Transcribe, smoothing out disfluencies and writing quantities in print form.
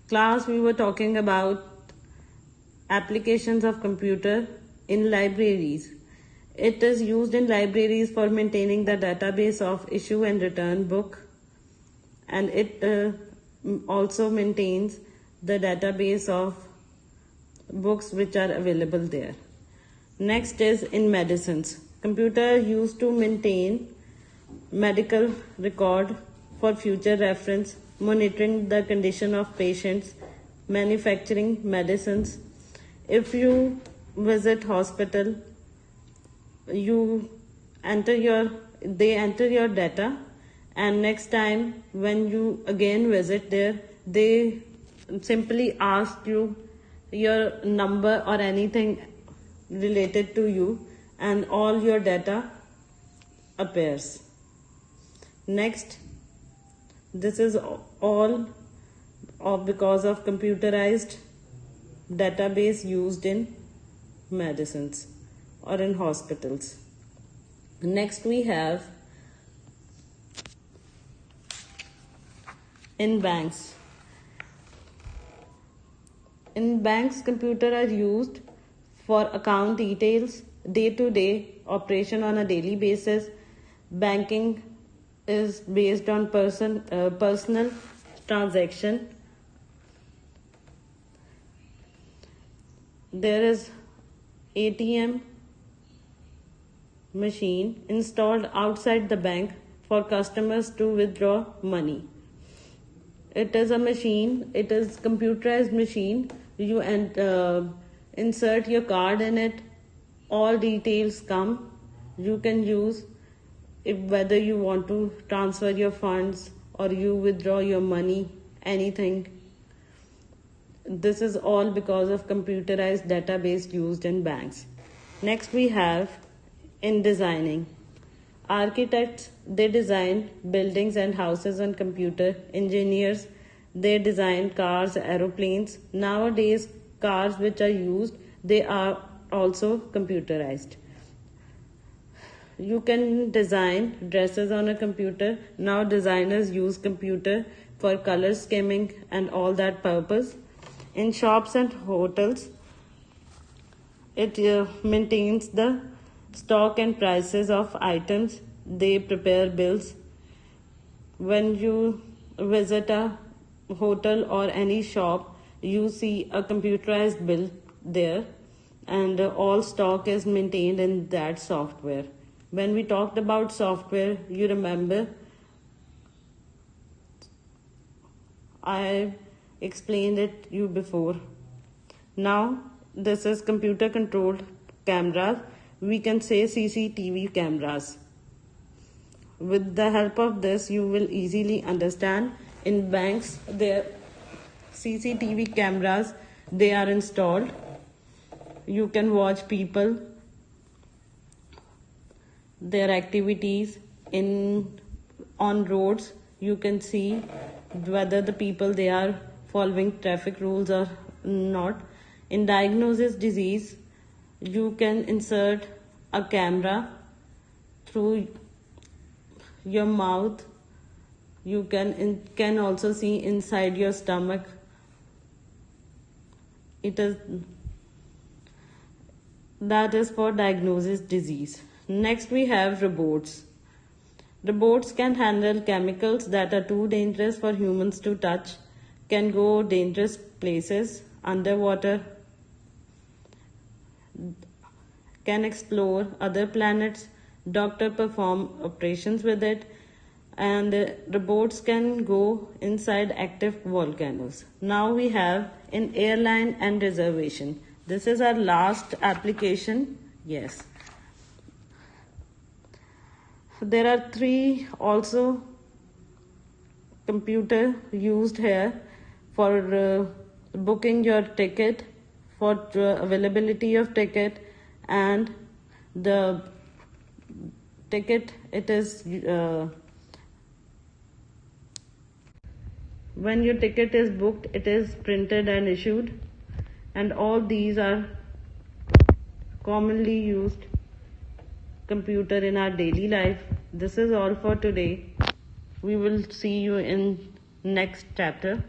class we were talking about applications of computer in libraries. It is used in libraries for maintaining the database of issue and return book, and it also maintains the database of books which are available there. Next is in medicines. Computer used to maintain medical record for future reference, monitoring the condition of patients, manufacturing medicines. If you visit hospital, they enter your data, and next time when you again visit there, they simply ask you your number or anything related to you, and all your data appears. Next, this is all because of computerized database used in medicines or in hospitals. Next we have in banks. In banks, computers are used for account details, day-to-day operation on a daily basis. Banking is based on personal transaction. There is ATM machine installed outside the bank for customers to withdraw money. It is a machine, it is computerized machine. You insert your card in it, all details come. You can use whether you want to transfer your funds or you withdraw your money, anything. This is all because of computerized database used in banks. Next we have in designing. Architects, they design buildings and houses on computer. Engineers, they design cars, aeroplanes. Nowadays, cars which are used, they are also computerized. You can design dresses on a computer. Now designers use computer for color scheming and all that purpose. In shops and hotels, it maintains the stock and prices of items. They prepare bills. When you visit a hotel or any shop, you see a computerized bill there, and all stock is maintained in that software. When we talked about software, you remember I explained it you before. Now this is computer controlled cameras. We can say CCTV cameras. With the help of this, you will easily understand. In banks, their CCTV cameras, they are installed. You can watch people, their activities on roads. You can see whether the people they are following traffic rules or not. In diagnosis disease, you can insert a camera through your mouth. You can also see inside your stomach. That is for diagnosis disease. Next we have robots. Robots can handle chemicals that are too dangerous for humans to touch, can go dangerous places underwater, can explore other planets. Doctor perform operations with it, and robots can go inside active volcanoes. Now we have in airline and reservation. This is our last application. Yes. There are 3 also computer used here for booking your ticket, for availability of ticket, and the ticket, it is when your ticket is booked, it is printed and issued, and all these are commonly used computer in our daily life. This is all for today. We will see you in next chapter.